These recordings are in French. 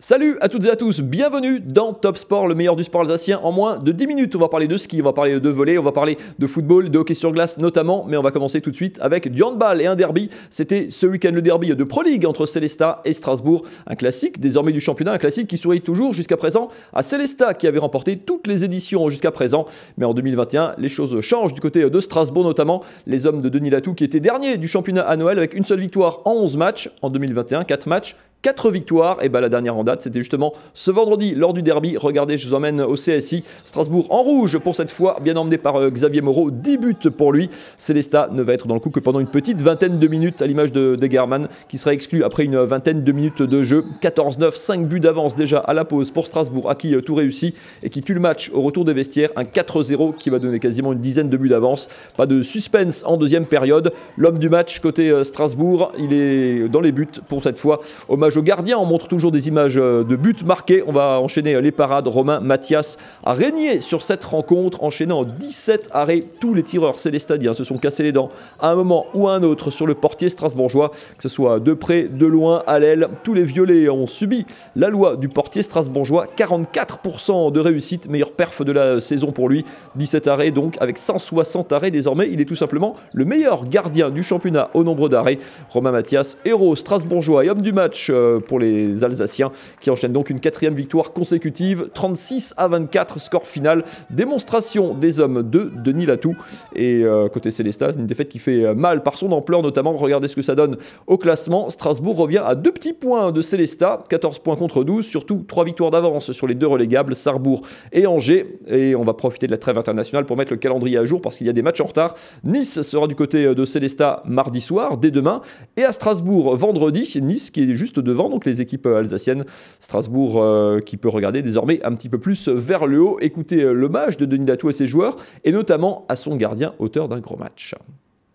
Salut à toutes et à tous, bienvenue dans Top Sport, le meilleur du sport alsacien en moins de 10 minutes. On va parler de ski, on va parler de volley, on va parler de football, de hockey sur glace notamment, mais on va commencer tout de suite avec du handball et un derby. C'était ce week-end le derby de Pro League entre Sélestat et Strasbourg, un classique désormais du championnat, un classique qui sourit toujours jusqu'à présent à Sélestat qui avait remporté toutes les éditions jusqu'à présent. Mais en 2021, les choses changent du côté de Strasbourg notamment. Les hommes de Denis Latou qui étaient derniers du championnat à Noël avec une seule victoire en 11 matchs. En 2021, 4 matchs. 4 victoires, et la dernière en date, c'était justement ce vendredi lors du derby. Regardez, je vous emmène au CSI. Strasbourg en rouge pour cette fois, bien emmené par Xavier Moreau. 10 buts pour lui. Sélestat ne va être dans le coup que pendant une petite vingtaine de minutes, à l'image de Degerman, qui sera exclu après une vingtaine de minutes de jeu. 14-9, 5 buts d'avance déjà à la pause pour Strasbourg, à qui tout réussit et qui tue le match au retour des vestiaires. Un 4-0 qui va donner quasiment une dizaine de buts d'avance. Pas de suspense en deuxième période. L'homme du match côté Strasbourg, il est dans les buts pour cette fois. Hommage au gardien, on montre toujours des images de buts marqués. On va enchaîner les parades. Romain Mathias a régné sur cette rencontre, enchaînant 17 arrêts. Tous les tireurs célestadiens se sont cassés les dents à un moment ou à un autre sur le portier strasbourgeois, que ce soit de près, de loin, à l'aile. Tous les violets ont subi la loi du portier strasbourgeois. 44% de réussite, meilleure perf de la saison pour lui. 17 arrêts donc, avec 160 arrêts désormais. Il est tout simplement le meilleur gardien du championnat au nombre d'arrêts. Romain Mathias, héros strasbourgeois et homme du match pour les Alsaciens qui enchaînent donc une 4e victoire consécutive, 36-24 score final, démonstration des hommes de Denis Latou. Et côté Sélestat, une défaite qui fait mal par son ampleur notamment. Regardez ce que ça donne au classement. Strasbourg revient à 2 petits points de Sélestat, 14 points contre 12, surtout 3 victoires d'avance sur les 2 relégables, Sarrebourg et Angers. Et on va profiter de la trêve internationale pour mettre le calendrier à jour parce qu'il y a des matchs en retard. Nice sera du côté de Sélestat mardi soir, dès demain, et à Strasbourg vendredi. Nice qui est juste devant donc les équipes alsaciennes. Strasbourg qui peut regarder désormais un petit peu plus vers le haut. Écoutez l'hommage de Denis Latou à ses joueurs et notamment à son gardien, auteur d'un gros match.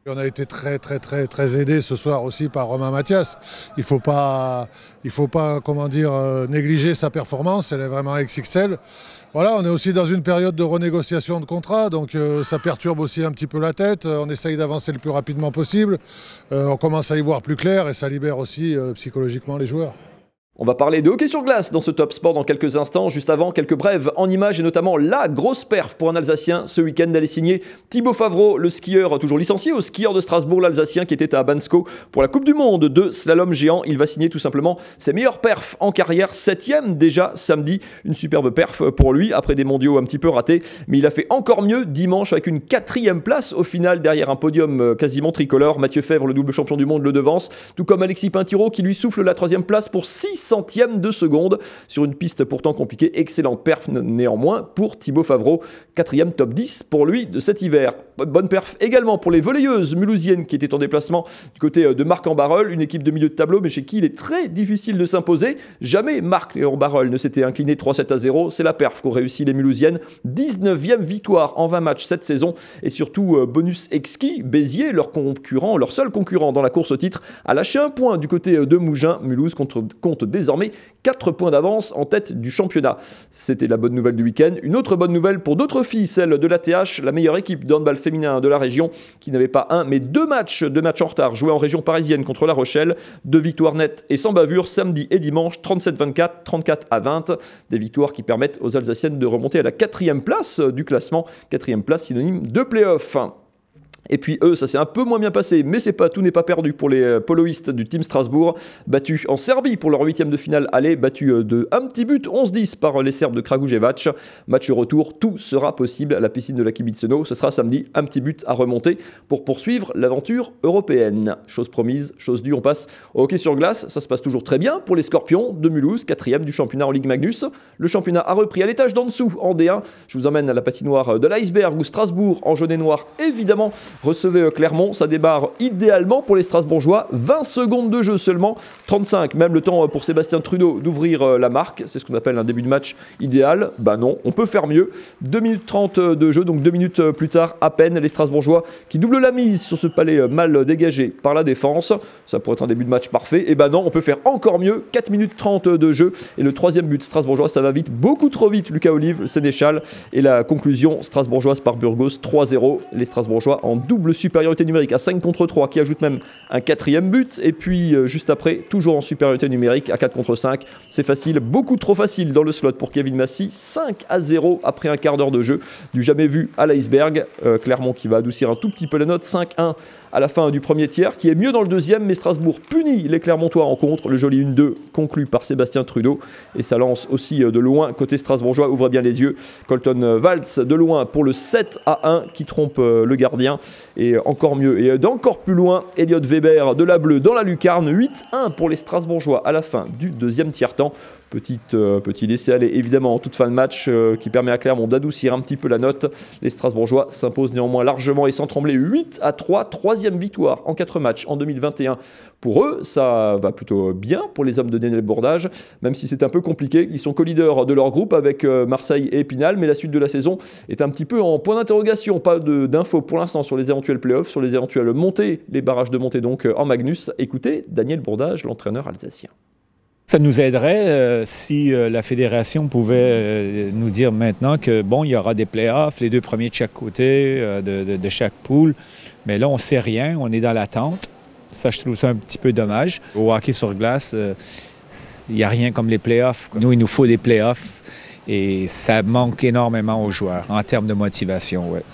On a été très aidé ce soir aussi par Romain Mathias. Il faut pas négliger sa performance. Elle est vraiment XXL. Voilà, on est aussi dans une période de renégociation de contrat, donc ça perturbe aussi un petit peu la tête. On essaye d'avancer le plus rapidement possible. On commence à y voir plus clair et ça libère aussi psychologiquement les joueurs. On va parler de hockey sur glace dans ce Top Sport dans quelques instants. Juste avant, quelques brèves en images et notamment la grosse perf pour un Alsacien ce week-end. Elle est signée Thibaut Favreau, le skieur toujours licencié au skieur de Strasbourg, l'Alsacien qui était à Bansko pour la Coupe du Monde de slalom géant. Il va signer tout simplement ses meilleures perfs en carrière, 7e déjà samedi. Une superbe perf pour lui après des mondiaux un petit peu ratés. Mais il a fait encore mieux dimanche avec une 4e place au final derrière un podium quasiment tricolore. Mathieu Fèvre, le double champion du monde, le devance. Tout comme Alexis Pintiro qui lui souffle la 3e place pour 6 centièmes de seconde sur une piste pourtant compliquée. Excellente perf néanmoins pour Thibaut Favreau, 4e top 10 pour lui de cet hiver. Bonne perf également pour les volleyeuses mulhousiennes qui étaient en déplacement du côté de Marc-en-Barœul, une équipe de milieu de tableau mais chez qui il est très difficile de s'imposer. Jamais Marc-en-Barœul ne s'était incliné 3-7-0, c'est la perf qu'ont réussi les mulhousiennes. 19e victoire en 20 matchs cette saison et surtout bonus exquis, Béziers, leur seul concurrent dans la course au titre, a lâché un point du côté de Mougins. Mulhouse compte désormais 4 points d'avance en tête du championnat. C'était la bonne nouvelle du week-end. Une autre bonne nouvelle pour d'autres filles, celle de l'ATH, la meilleure équipe de handball féminin de la région, qui n'avait pas un, mais 2 matchs en retard joués en région parisienne contre La Rochelle. 2 victoires nettes et sans bavure, samedi et dimanche, 37-24, 34-20. Des victoires qui permettent aux Alsaciennes de remonter à la 4e place du classement. 4e place synonyme de play-off. Et puis eux, ça s'est un peu moins bien passé, mais tout n'est pas perdu pour les poloistes du Team Strasbourg, battus en Serbie pour leur 8e de finale aller, battus de un petit but, 11-10 par les Serbes de Kragujevac. Match retour, tout sera possible à la piscine de la Kibitseno. Ce sera samedi, un petit but à remonter pour poursuivre l'aventure européenne. Chose promise, chose due, on passe au hockey sur glace. Ça se passe toujours très bien pour les Scorpions de Mulhouse, 4e du championnat en Ligue Magnus. Le championnat a repris à l'étage d'en dessous en D1. Je vous emmène à la patinoire de l'Iceberg où Strasbourg, en jaune et noir, évidemment, recevez Clermont, ça démarre idéalement pour les Strasbourgeois, 20 secondes de jeu seulement, 35, même le temps pour Sébastien Trudeau d'ouvrir la marque, c'est ce qu'on appelle un début de match idéal. Non, on peut faire mieux, 2 minutes 30 de jeu, donc 2 minutes plus tard à peine, les Strasbourgeois qui doublent la mise sur ce palais mal dégagé par la défense, ça pourrait être un début de match parfait, et non, on peut faire encore mieux, 4 minutes 30 de jeu, et le 3e but strasbourgeois, ça va vite, beaucoup trop vite, Lucas Olive, le Sénéchal, et la conclusion strasbourgeoise par Burgos, 3-0, les Strasbourgeois en double supériorité numérique à 5 contre 3, qui ajoute même un quatrième but. Et puis juste après, toujours en supériorité numérique à 4 contre 5. C'est facile, beaucoup trop facile dans le slot pour Kevin Massy. 5-0 après un quart d'heure de jeu, du jamais vu à l'iceberg. Clermont qui va adoucir un tout petit peu la note, 5-1 à la fin du premier tiers, qui est mieux dans le deuxième, mais Strasbourg punit les Clermontois en contre. Le joli 1-2 conclu par Sébastien Trudeau, et ça lance aussi de loin côté strasbourgeois. Ouvrez bien les yeux, Colton Waltz de loin pour le 7-1 qui trompe le gardien, et encore mieux et d'encore plus loin, Elliot Weber de la Bleue dans la lucarne. 8-1 pour les Strasbourgeois à la fin du deuxième tiers-temps. Petit laisser-aller évidemment en toute fin de match qui permet à Clermont d'adoucir un petit peu la note. Les Strasbourgeois s'imposent néanmoins largement et sans trembler 8-3, troisième victoire en 4 matchs en 2021. Pour eux, ça va plutôt bien pour les hommes de Daniel Bourdage, même si c'est un peu compliqué. Ils sont co-leaders de leur groupe avec Marseille et Épinal, mais la suite de la saison est un petit peu en point d'interrogation. Pas d'infos pour l'instant sur les éventuels playoffs, sur les éventuelles montées, les barrages de montée donc en Magnus. Écoutez Daniel Bourdage, l'entraîneur alsacien. Ça nous aiderait si la fédération pouvait nous dire maintenant que, bon, il y aura des playoffs, les 2 premiers de chaque côté, de chaque poule. Mais là, on ne sait rien, on est dans l'attente. Ça, je trouve ça un petit peu dommage. Au hockey sur glace, il n'y a rien comme les playoffs. Nous, il nous faut des playoffs et ça manque énormément aux joueurs en termes de motivation, ouais.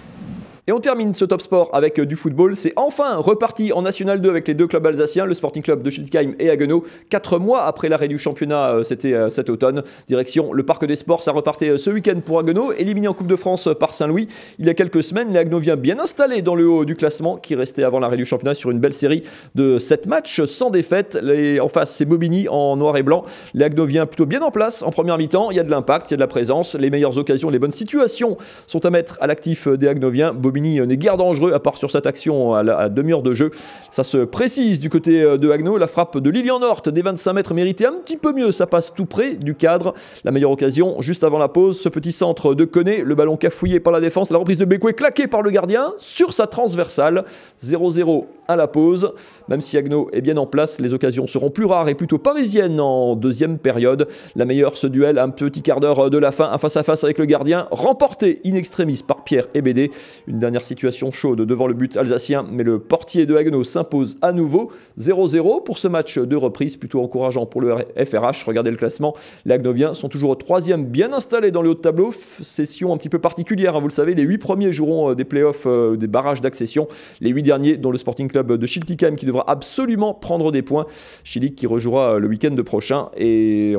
Et on termine ce Top Sport avec du football. C'est enfin reparti en National 2 avec les 2 clubs alsaciens, le Sporting Club de Schiltigheim et Haguenau. 4 mois après l'arrêt du championnat, c'était cet automne. Direction le Parc des Sports, ça repartait ce week-end pour Haguenau. Éliminé en Coupe de France par Saint-Louis il y a quelques semaines, les Haguenoviens bien installés dans le haut du classement, qui restait avant l'arrêt du championnat sur une belle série de 7 matchs sans défaite. En face, c'est Bobigny en noir et blanc. Les Haguenoviens plutôt bien en place en première mi-temps. Il y a de l'impact, il y a de la présence. Les meilleures occasions, les bonnes situations sont à mettre à l'actif des Haguenoviens. Bobigny n'est guère dangereux, à part sur cette action à demi-heure de jeu. Ça se précise du côté de Haguenau. La frappe de Lilian Nort des 25 mètres méritait un petit peu mieux. Ça passe tout près du cadre. La meilleure occasion, juste avant la pause, ce petit centre de Koné, le ballon cafouillé par la défense, la reprise de Bécoué claquée par le gardien sur sa transversale. 0-0 à la pause. Même si Haguenau est bien en place, les occasions seront plus rares et plutôt parisiennes en deuxième période. La meilleure, ce duel, un petit quart d'heure de la fin, un face-à-face avec le gardien, remporté in extremis par Pierre Ebédé. Une dernière situation chaude devant le but alsacien, mais le portier de Haguenau s'impose à nouveau. 0-0 pour ce match de reprise, plutôt encourageant pour le FRH. Regardez le classement, les Haguenoviens sont toujours au 3e, bien installés dans le haut de tableau. Session un petit peu particulière, hein, vous le savez, les 8 premiers joueront des playoffs, des barrages d'accession. Les 8 derniers, dont le Sporting Club de Schiltigheim qui devra absolument prendre des points. Schillig qui rejouera le week-end prochain et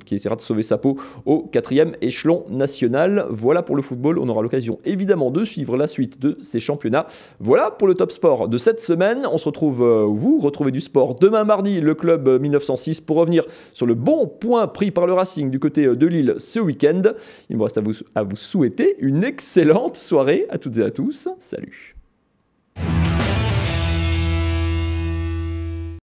qui essaiera de sauver sa peau au 4e échelon national. Voilà pour le football, on aura l'occasion évidemment de suivre la suite de ces championnats. Voilà pour le Top Sport de cette semaine. On se retrouve, vous retrouvez du sport demain mardi, le club 1906, pour revenir sur le bon point pris par le Racing du côté de Lille ce week-end. Il me reste à vous souhaiter une excellente soirée à toutes et à tous. Salut.